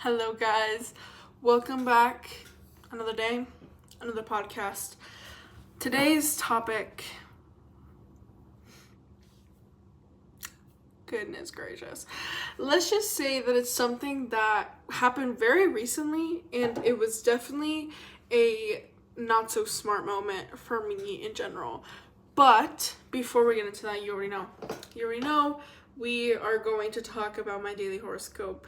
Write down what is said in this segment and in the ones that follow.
Hello guys, welcome back. Another day, another podcast. Today's topic, goodness gracious, let's just say that it's something that happened very recently, and it was definitely a not so smart moment for me in general. But before we get into that, you already know we are going to talk about my daily horoscope.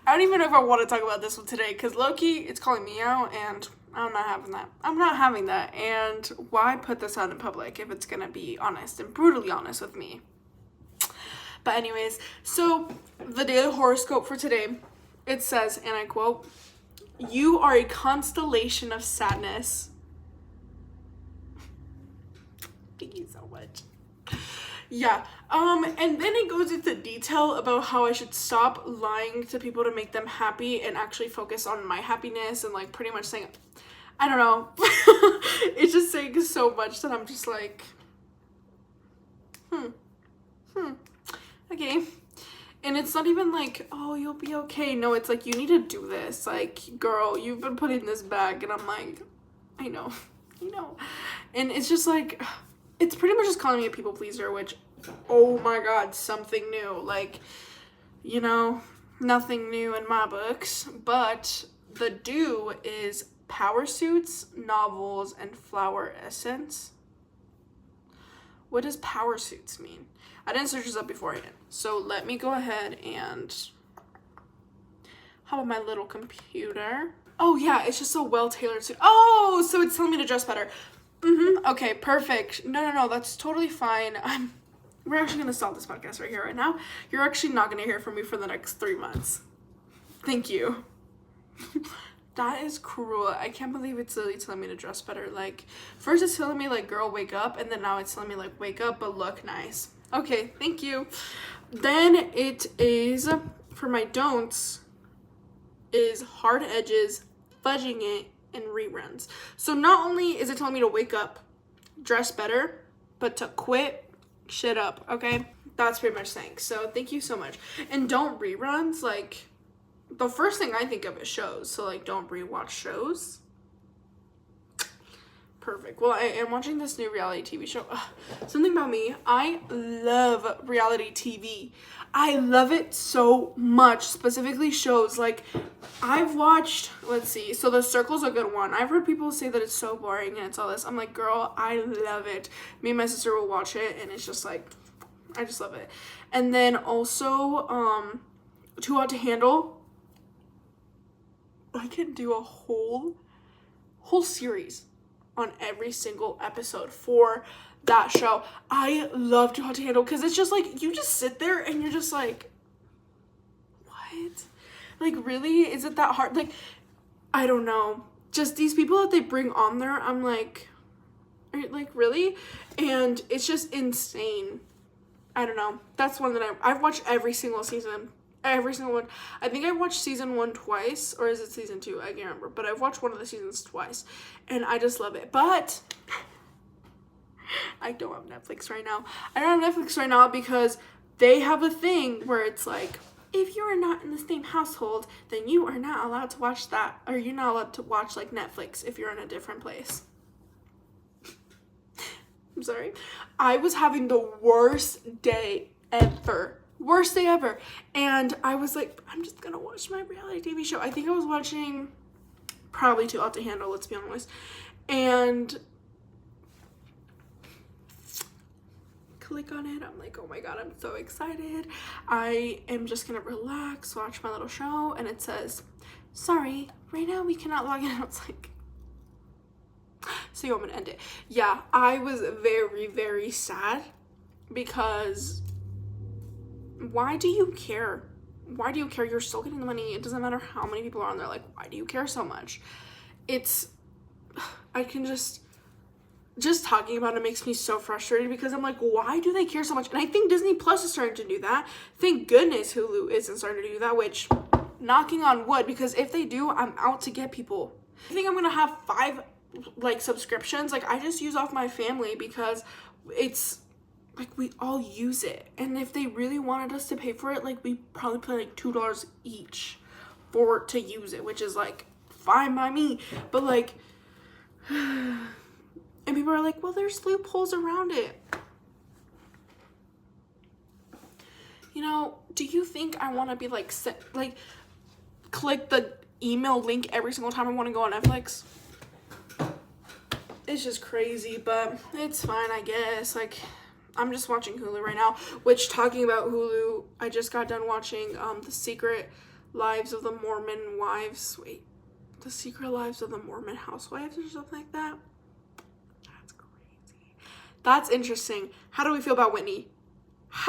I don't even know if I want to talk about this one today because low-key, it's calling me out and I'm not having that. I'm not having that. And why put this out in public if it's going to be honest and brutally honest with me? But anyways, so the daily horoscope for today, it says, and I quote, "You are a constellation of sadness." Thank you so much. Yeah, and then it goes into detail about how I should stop lying to people to make them happy and actually focus on my happiness and like pretty much saying, I don't know, it's just saying so much that I'm just like, okay. And it's not even like, oh, you'll be okay. No, it's like, you need to do this. Like, girl, you've been putting this back. And I'm like, I know. And it's just like, it's pretty much just calling me a people pleaser, which, oh my God, something new. Like, nothing new in my books. But the do is power suits, novels, and flower essence. What does power suits mean? I didn't search this up beforehand. So let me go ahead and how about my little computer? Oh yeah, it's just a well-tailored suit. Oh, so it's telling me to dress better. Okay, perfect. No, that's totally fine. We're actually gonna stop this podcast right here, right now. You're actually not gonna hear from me for the next 3 months. Thank you. That is cruel. I can't believe it's literally telling me to dress better. Like, first it's telling me like, girl, wake up, and then now it's telling me like, wake up but look nice. Okay, thank you. Then it is, for my don'ts, is hard edges, fudging it, and reruns. So not only is it telling me to wake up, dress better, but to quit shit up, okay? That's pretty much saying. So thank you so much. And don't reruns, like, the first thing I think of is shows. So like, don't rewatch shows. Perfect. Well, I am watching this new reality TV show. Something about me, I love reality TV. I love it so much, specifically shows. Like, I've watched, let's see, so The Circle's a good one. I've heard people say that it's so boring and it's all this. I'm like, girl, I love it. Me and my sister will watch it and it's just like, I just love it. And then also, Too Hot to Handle. I can do a whole series on every single episode for that show. I love Too Hot to Handle because it's just like, you just sit there and you're just like, what? Like, really? Is it that hard? Like, I don't know. Just these people that they bring on there, I'm like, really? And it's just insane. I don't know. That's one that I've watched every single season. Every single one. I think I watched season 1 twice, or is it season 2? I can't remember, but I've watched one of the seasons twice, and I just love it. But I don't have Netflix right now. I don't have Netflix right now because they have a thing where it's like, if you are not in the same household, then you are not allowed to watch that, or you're not allowed to watch like Netflix if you're in a different place. I'm sorry. I was having the worst day ever. Worst day ever. And I was like, I'm just gonna watch my reality TV show. I think I was watching probably Too Hot to Handle, let's be honest. And click on it. I'm like, oh my God, I'm so excited. I am just gonna relax, watch my little show. And it says, sorry, right now we cannot log in. I was like, so you want me to end it? Yeah, I was very, very sad because why do you care? Why do you care? You're still getting the money. It doesn't matter how many people are on there. Like, why do you care so much? I can just talking about it makes me so frustrated because I'm like, why do they care so much? And I think Disney Plus is starting to do that. Thank goodness Hulu isn't starting to do that, which, knocking on wood, because if they do, I'm out to get people. I think I'm going to have 5, like, subscriptions. Like, I just use off my family because it's like, we all use it. And if they really wanted us to pay for it, like, we probably pay like $2 each to use it, which is like fine by me. But like, and people are like, well, there's loopholes around it. You know, do you think I want to be like click the email link every single time I want to go on Netflix? It's just crazy, but it's fine, I guess. Like, I'm just watching Hulu right now, which, talking about Hulu, I just got done watching The Secret Lives of the Mormon Wives. Wait, The Secret Lives of the Mormon Housewives or something like that? That's crazy. That's interesting. How do we feel about Whitney?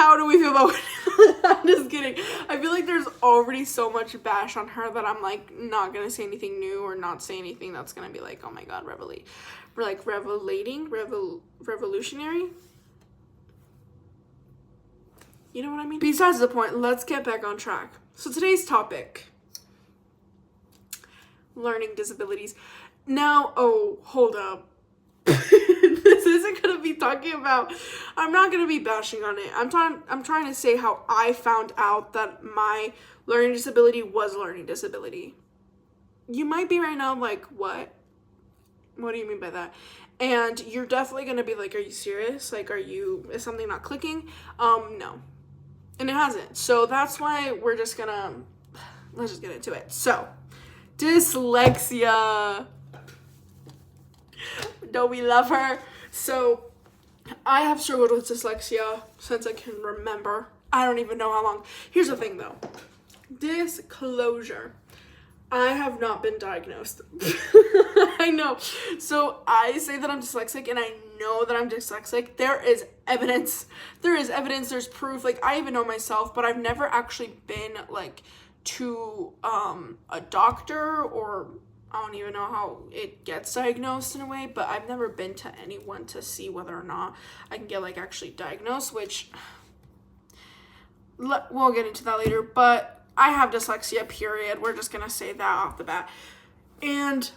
I'm just kidding. I feel like there's already so much bash on her that I'm like not gonna say anything new or not say anything that's gonna be like, oh my god, revolutionary. You know what I mean? Besides the point, let's get back on track. So today's topic, learning disabilities. Now, oh, hold up. This isn't gonna be talking about, I'm not gonna be bashing on it. I'm trying to say how I found out that my learning disability was learning disability. You might be right now like, what? What do you mean by that? And you're definitely gonna be like, are you serious? Like, is something not clicking? No. And it hasn't. So that's why let's just get into it. So, dyslexia. Don't we love her? So, I have struggled with dyslexia since I can remember. I don't even know how long. Here's the thing though. Disclosure. I have not been diagnosed. I know. So I say that I'm dyslexic and I know that I'm dyslexic. There is evidence. There's proof. Like, I even know myself, but I've never actually been like to a doctor, or I don't even know how it gets diagnosed in a way, but I've never been to anyone to see whether or not I can get like actually diagnosed, which we'll get into that later. But I have dyslexia, period. We're just gonna say that off the bat. And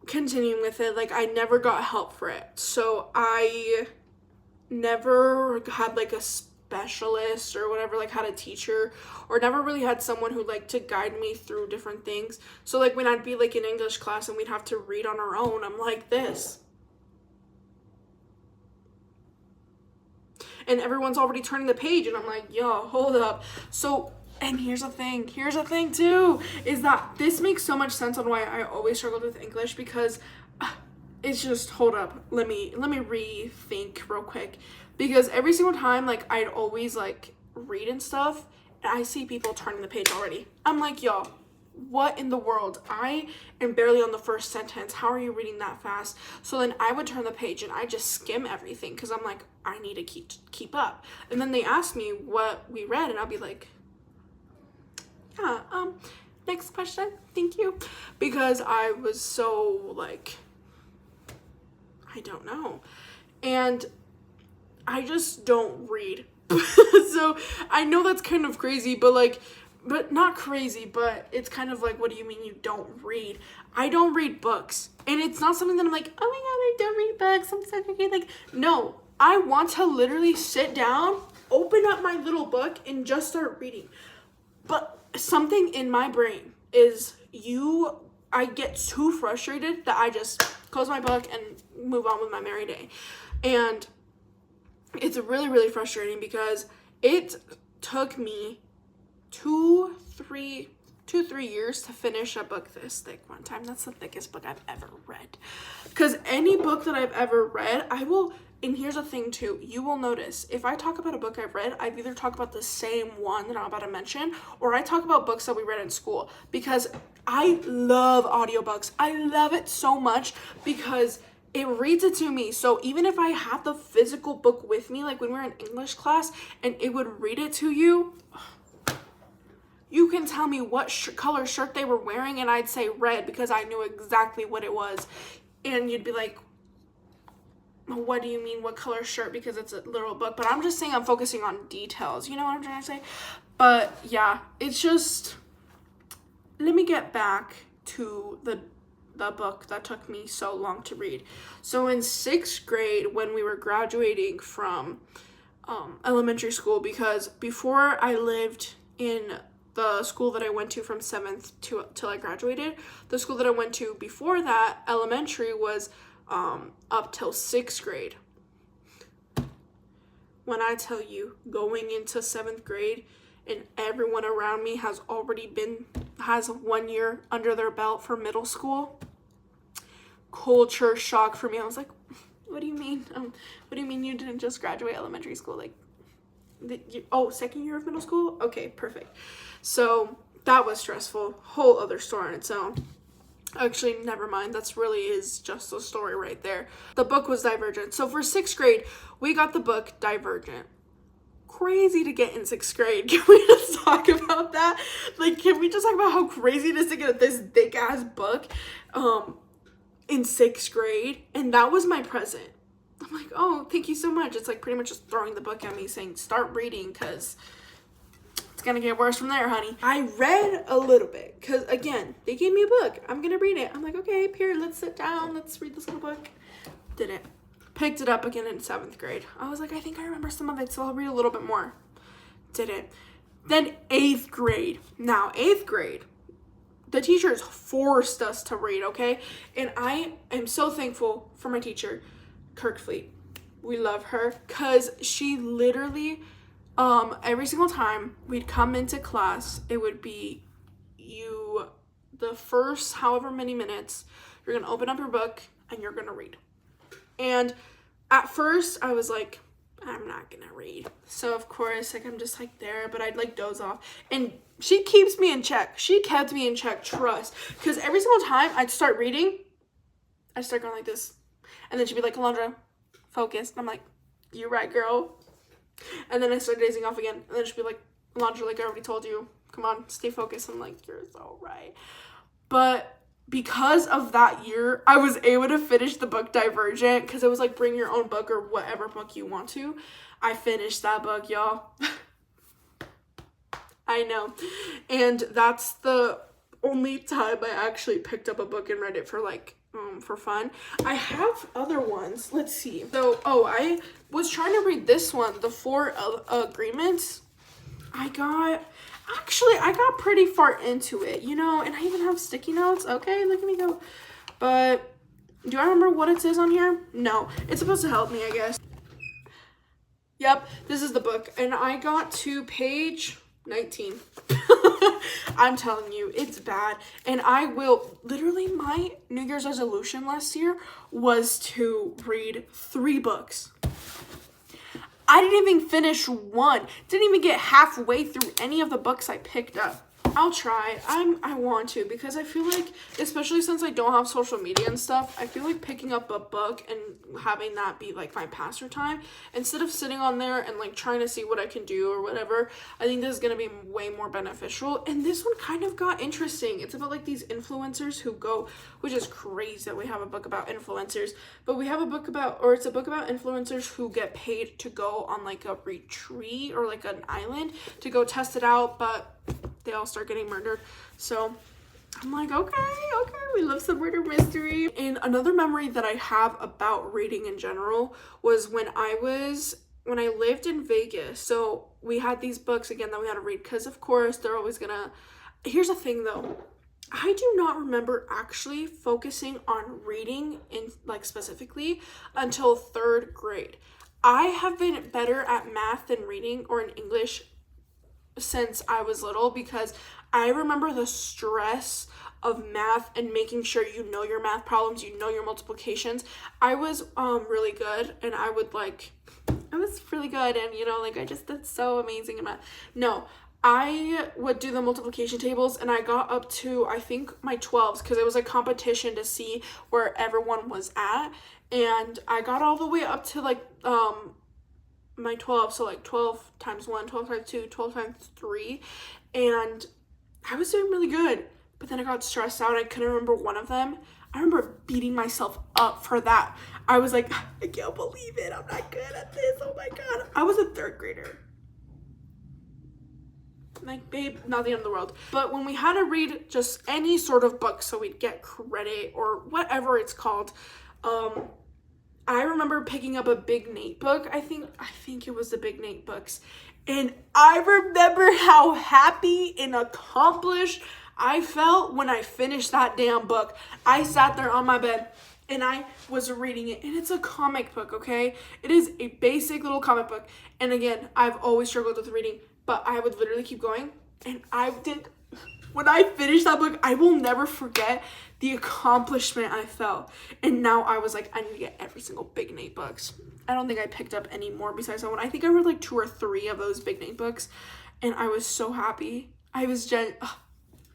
continuing with it, like, I never got help for it. So I never had like a specialist or whatever, like had a teacher, or never really had someone who like to guide me through different things. So like when I'd be like in English class and we'd have to read on our own, I'm like this. And everyone's already turning the page and I'm like, yo, hold up. So, and here's the thing too, is that this makes so much sense on why I always struggled with English, because it's just, hold up, let me rethink real quick, because every single time, like, I'd always like read and stuff, and I see people turning the page already. I'm like, yo, what in the world? I am barely on the first sentence. How are you reading that fast? So then I would turn the page and I just skim everything, because I'm like, I need to keep up. And then they ask me what we read, and I'll be like, yeah, next question, thank you. Because I was so like, I don't know. And I just don't read. So I know that's kind of crazy, but not crazy, but it's kind of like, what do you mean you don't read? I don't read books. And it's not something that I'm like, oh my god, I don't read books, I'm so crazy. Like, no, I want to literally sit down, open up my little book, and just start reading. But something in my brain is I get too frustrated that I just close my book and move on with my merry day. And it's really, really frustrating, because it took me 2-3 years to finish a book this thick one time. That's the thickest book I've ever read. Because any book that I've ever read, and here's the thing too, you will notice, if I talk about a book I've read, I've either talk about the same one that I'm about to mention, or I talk about books that we read in school, because I love audiobooks. I love it so much because it reads it to me. So even if I had the physical book with me, like when we were in English class and it would read it to you, you can tell me what color shirt they were wearing and I'd say red, because I knew exactly what it was. And you'd be like, what do you mean, what color shirt? Because it's a literal book. But I'm just saying, I'm focusing on details. You know what I'm trying to say? But yeah, it's just, let me get back to the the book that took me so long to read. So in 6th grade, when we were graduating from elementary school, because before I lived in the school that I went to from 7th till I graduated, the school that I went to before that, elementary, was up till 6th grade. When I tell you, going into 7th grade and everyone around me has 1 year under their belt for middle school, culture shock for me. I was like, what do you mean? What do you mean you didn't just graduate elementary school? Like, second year of middle school? Okay, perfect. So that was stressful. Whole other story on its own. Actually, never mind. That's really is just a story right there. The book was Divergent. So for 6th grade, we got the book Divergent. Crazy to get in 6th grade. Can we just talk about that? Like, can we just talk about how crazy it is to get this thick ass book in 6th grade? And that was my present. I'm like, oh, thank you so much. It's like pretty much just throwing the book at me saying, start reading, because it's gonna get worse from there, honey. I read a little bit because, again, they gave me a book. I'm gonna read it. I'm like, okay, Pierre, let's sit down. Let's read this little book. Didn't. Picked it up again in 7th grade. I was like, I think I remember some of it, so I'll read a little bit more. Didn't. Then 8th grade. Now, 8th grade, the teachers forced us to read, okay? And I am so thankful for my teacher, Kirkfleet. We love her because she literally, every single time we'd come into class, it would be the first however many minutes, you're gonna open up your book and you're gonna read. And at first I was like, I'm not gonna read. So of course, like, I'm just like there, but I'd like doze off. And she keeps me in check. She kept me in check, trust. Because every single time I'd start reading, I'd start going like this. And then she'd be like, Alondra, focus. And I'm like, you're right, girl. And then I started dazing off again. And then she'd be like, Alondra, like I already told you, come on, stay focused. I'm like, you're so right. But because of that year, I was able to finish the book Divergent, because it was like bring your own book or whatever book you want to. I finished that book, y'all. I know. And that's the only time I actually picked up a book and read it for for fun. I have other ones. Let's see. So, I was trying to read this one, The 4 Agreements. I got pretty far into it, and I even have sticky notes. Okay, look at me go. But do I remember what it says on here? No. It's supposed to help me, I guess. Yep, this is the book. And I got to page 19. I'm telling you, it's bad. And I will, literally, my New Year's resolution last year was to read 3 books. I didn't even finish one. Didn't even get halfway through any of the books I picked up. I'll try. I want to, because I feel like, especially since I don't have social media and stuff, I feel like picking up a book and having that be like my pastime instead of sitting on there and like trying to see what I can do or whatever. I think this is going to be way more beneficial. And this one kind of got interesting. It's about like these influencers who go, which is crazy that we have a book about influencers, but we have a book about, or it's a book about influencers who get paid to go on like a retreat or like an island to go test it out, but they all start getting murdered. So I'm like, okay, we love some murder mystery. And another memory that I have about reading in general was when I lived in Vegas. So we had these books again that we had to read, because of course they're always gonna, here's the thing though, I do not remember actually focusing on reading in like specifically until 3rd grade. I have been better at math than reading or in English since I was little, because I remember the stress of math and making sure you know your math problems, you know your multiplications. I was really good, and I was really good, and I just did so amazing in math. No, I would do the multiplication tables, and I got up to, I think, my 12s, because it was a competition to see where everyone was at, and I got all the way up to like my 12, so like 12 times 1, 12 times 2, 12 times 3, and I was doing really good, but then I got stressed out. I couldn't remember one of them. I remember beating myself up for that. I was like, I can't believe it, I'm not good at this, oh my god. I was a 3rd grader. like, babe, not the end of the world. But when we had to read just any sort of book so we'd get credit or whatever it's called, I remember picking up a Big Nate book. I think it was the Big Nate books. And I remember how happy and accomplished I felt when I finished that damn book. I sat there on my bed and I was reading it. And it's a comic book, okay? It is a basic little comic book. And again, I've always struggled with reading, but I would literally keep going. And when I finished that book, I will never forget the accomplishment I felt. And now I was like, I need to get every single Big Nate books. I don't think I picked up any more besides that one. I think I read like 2 or 3 of those Big Nate books. And I was so happy.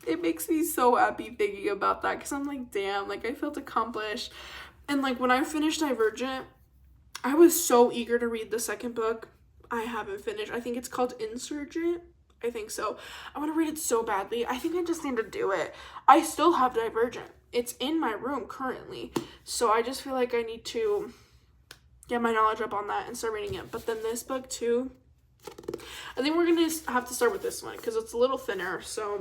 It makes me so happy thinking about that because I'm like, damn, like I felt accomplished. And like when I finished Divergent, I was so eager to read the second book. I haven't finished. I think it's called Insurgent. I think so. I want to read it so badly. I think I just need to do it. I still have Divergent. It's in my room currently. So I just feel like I need to get my knowledge up on that and start reading it. But then this book too, I think we're going to have to start with this one because it's a little thinner. So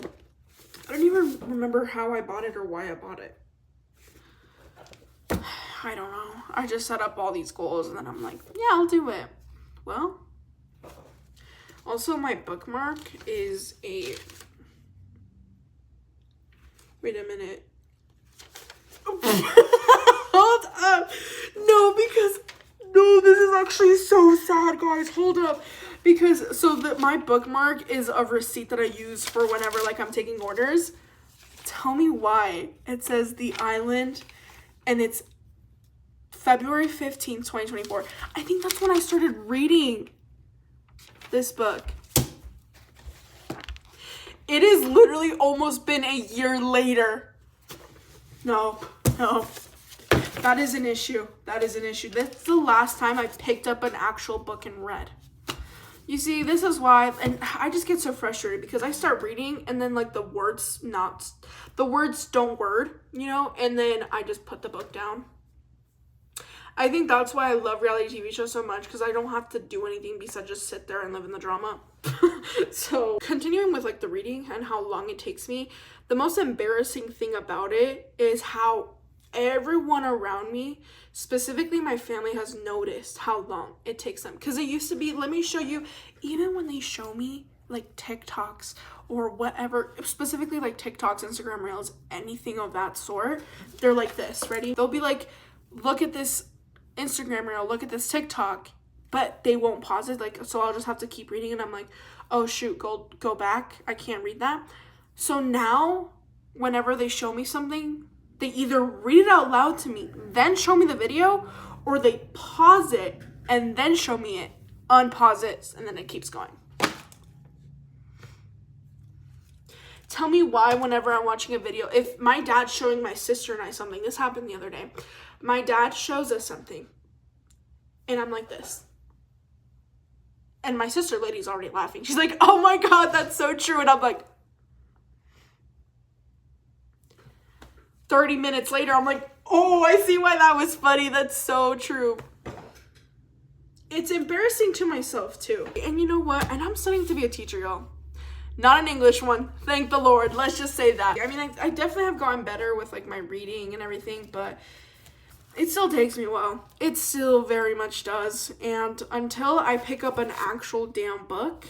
I don't even remember how I bought it or why I bought it. I don't know. I just set up all these goals and then I'm like, yeah, I'll do it. Well, also my bookmark is a, wait a minute. Hold up. No, this is actually so sad, guys. Hold up. Because, my bookmark is a receipt that I use for whenever, like, I'm taking orders. Tell me why. It says The Island, and it's February 15th, 2024. I think that's when I started reading this book. It has literally almost been a year later. No. That is an issue. That's the last time I picked up an actual book and read. You see, this is why, and I just get so frustrated because I start reading and then like the words don't word, you know, and then I just put the book down. I think that's why I love reality TV shows so much because I don't have to do anything besides just sit there and live in the drama. So continuing with like the reading and how long it takes me, the most embarrassing thing about it is how everyone around me, specifically my family, has noticed how long it takes them. Because it used to be, let me show you, even when they show me like TikToks or whatever, specifically like TikToks, Instagram Reels, anything of that sort, they're like this, ready? They'll be like, look at this Instagram Reel, look at this TikTok, but they won't pause it, like, so I'll just have to keep reading and I'm like, oh shoot, go back, I can't read that. So now, whenever they show me something, they either read it out loud to me, then show me the video, or they pause it and then show me it, unpause it, and then it keeps going. Tell me why whenever I'm watching a video, if my dad's showing my sister and I something, this happened the other day, my dad shows us something, and I'm like this. And my sister lady's already laughing. She's like, oh my God, that's so true. And I'm like, 30 minutes later, I'm like, oh, I see why that was funny. That's so true. It's embarrassing to myself too. And you know what? And I'm studying to be a teacher, y'all. Not an English one. Thank the Lord. Let's just say that. I mean, I definitely have gotten better with like my reading and everything, but it still takes me a while. It still very much does. And until I pick up an actual damn book,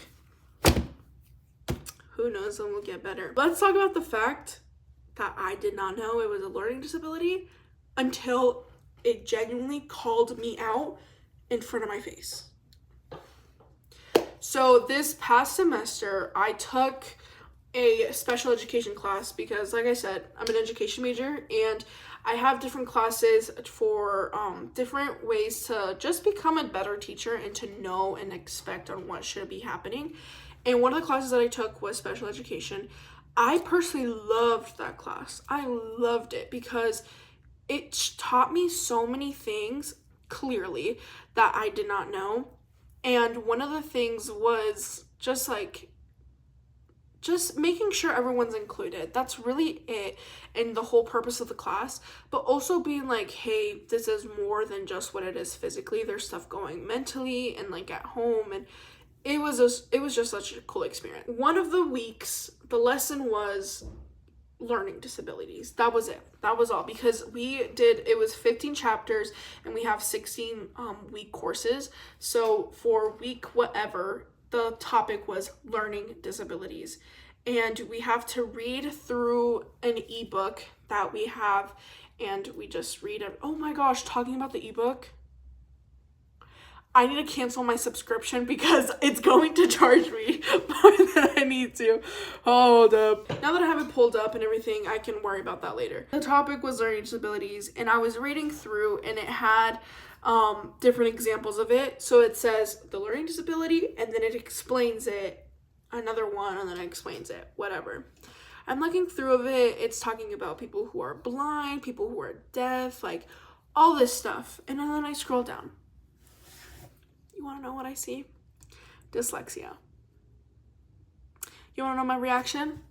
who knows when we'll get better. Let's talk about the fact that I did not know it was a learning disability until it genuinely called me out in front of my face. So this past semester, I took a special education class because, like I said, I'm an education major and I have different classes for different ways to just become a better teacher and to know and expect on what should be happening. And one of the classes that I took was special education. I personally loved that class. I loved it because it taught me so many things clearly that I did not know. And one of the things was just making sure everyone's included. That's really it and the whole purpose of the class. But also being like, hey, this is more than just what it is physically. There's stuff going mentally and like at home. And it was just such a cool experience. One of the weeks, the lesson was learning disabilities. That was it. That was all, because it was 15 chapters and we have 16 week courses. So for week whatever, the topic was learning disabilities. And we have to read through an ebook that we have, and we just read it. Oh my gosh, talking about the ebook, I need to cancel my subscription because it's going to charge me more than I need to. Hold up. Now that I have it pulled up and everything, I can worry about that later. The topic was learning disabilities, and I was reading through, and it had different examples of it. So it says the learning disability, and then it explains it, another one, and then it explains it, whatever. I'm looking through of it. It's talking about people who are blind, people who are deaf, like all this stuff. And then I scroll down. You want to know what I see? Dyslexia. You want to know my reaction?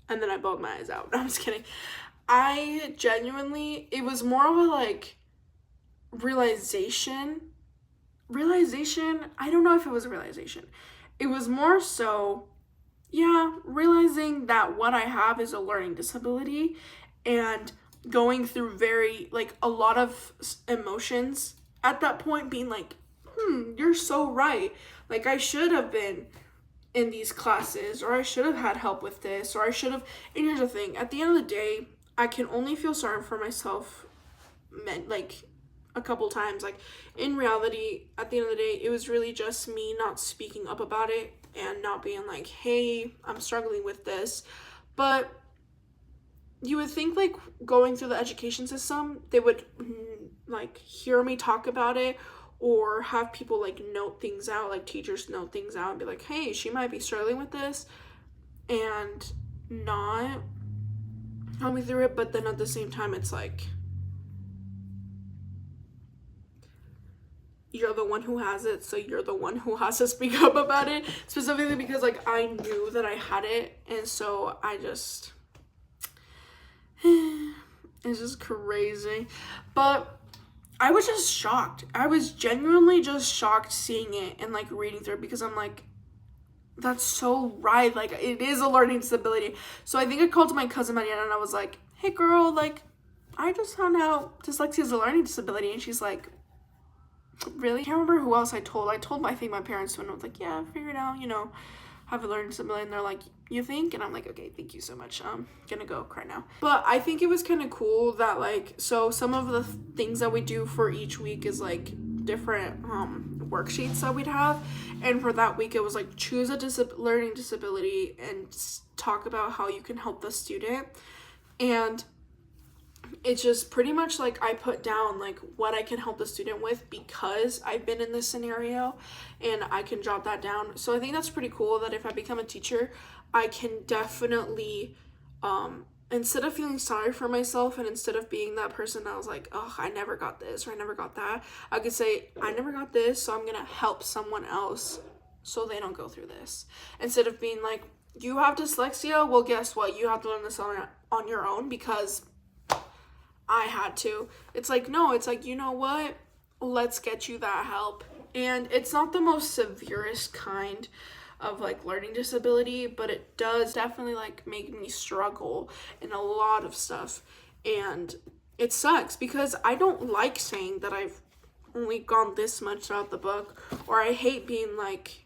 And then I bawled my eyes out. No, I'm just kidding. I genuinely, it was more of a like realization. I don't know if it was a realization. It was more so, realizing that what I have is a learning disability, and going through a lot of emotions at that point, being like, you're so right. Like, I should have been in these classes, or I should have had help with this, or I should have. And here's the thing, at the end of the day, I can only feel sorry for myself, a couple times. Like, in reality, at the end of the day, it was really just me not speaking up about it and not being like, hey, I'm struggling with this. But you would think, like, going through the education system, they would like hear me talk about it, or have people like note things out, like teachers note things out and be like, hey, she might be struggling with this, and not help me through it. But then at the same time, it's like, you're the one who has it, so you're the one who has to speak up about it, specifically because like I knew that I had it, and so I just it's just crazy. But I was just shocked. I was genuinely just shocked seeing it and like reading through it, because I'm like, that's so right. Like, it is a learning disability. So I think I called my cousin Mariana and I was like, hey girl, like, I just found out dyslexia is a learning disability. And she's like, really? I can't remember who else I told. I told, I think, my parents too, and I was like, yeah, figure it out, have a learning disability. And they're like, you think? And I'm like, okay, thank you so much. I'm gonna go cry now. But I think it was kind of cool that, like, so some of the things that we do for each week is like different worksheets that we'd have. And for that week, it was like, choose a learning disability and talk about how you can help the student. And it's just pretty much like I put down like what I can help the student with, because I've been in this scenario, and I can jot that down. So I think that's pretty cool that if I become a teacher, I can definitely, instead of feeling sorry for myself, and instead of being that person that was like, oh, I never got this or I never got that, I could say, I never got this, so I'm gonna help someone else so they don't go through this. Instead of being like, you have dyslexia, well, guess what, you have to learn this on your own because I had to. It's like, no, it's like, you know what? Let's get you that help. And it's not the most severest kind of like learning disability, but it does definitely like make me struggle in a lot of stuff. And it sucks because I don't like saying that I've only gone this much throughout the book, or I hate being like,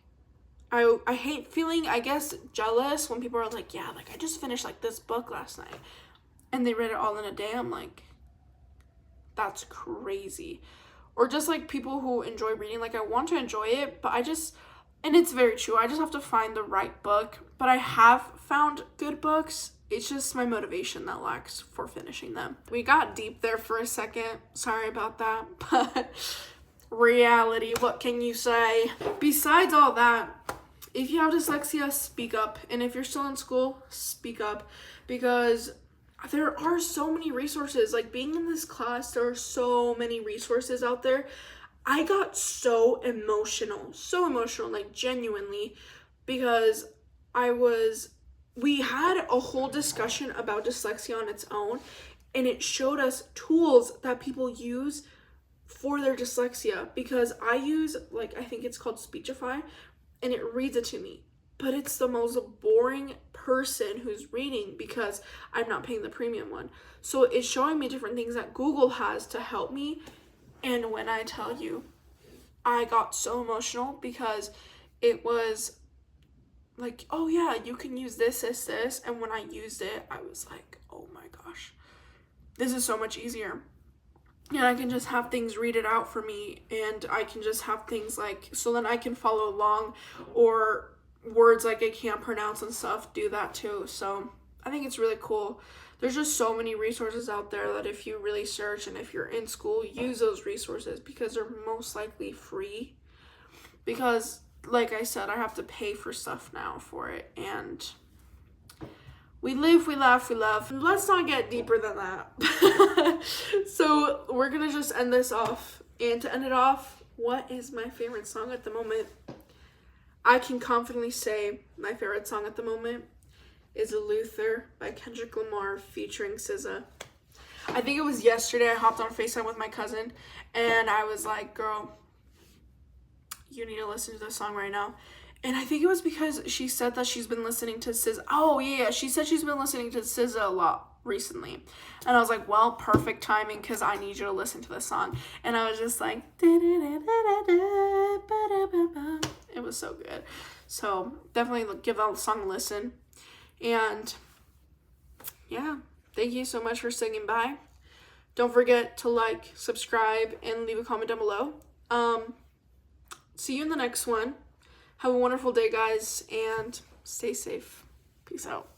I hate feeling, I guess, jealous when people are like, yeah, like I just finished like this book last night and they read it all in a day. I'm like, that's crazy. Or just like people who enjoy reading, like I want to enjoy it, but and it's very true, I just have to find the right book. But I have found good books, it's just my motivation that lacks for finishing them. We got deep there for a second, sorry about that, but reality, what can you say? Besides all that, if you have dyslexia, speak up. And if you're still in school, speak up, because there are so many resources. Like, being in this class, there are so many resources out there. I got so emotional, like genuinely, because we had a whole discussion about dyslexia on its own, and it showed us tools that people use for their dyslexia, because I use, like, I think it's called Speechify, and it reads it to me. But it's the most boring person who's reading because I'm not paying the premium one. So it's showing me different things that Google has to help me. And when I tell you, I got so emotional because it was like, oh yeah, you can use this. And when I used it, I was like, oh my gosh, this is so much easier. And I can just have things read it out for me, and I can just have things like, so then I can follow along, or words like I can't pronounce and stuff, do that too. So I think it's really cool. There's just so many resources out there that if you really search, and if you're in school, use those resources because they're most likely free. Because like I said, I have to pay for stuff now for it, and we live, we laugh, we love. Let's not get deeper than that. So we're gonna just end this off, and to end it off, what is my favorite song at the moment? I can confidently say my favorite song at the moment is Luther by Kendrick Lamar featuring SZA. I think it was yesterday I hopped on FaceTime with my cousin, and I was like, girl, you need to listen to this song right now. And I think it was because she said that she's been listening to SZA. Oh, yeah, she said she's been listening to SZA a lot recently. And I was like, well, perfect timing, because I need you to listen to this song. And I was just like, it was so good. So definitely give that song a listen. And yeah, thank you so much for singing by. Don't forget to like, subscribe, and leave a comment down below. See you in the next one. Have a wonderful day, guys, and stay safe. Peace out.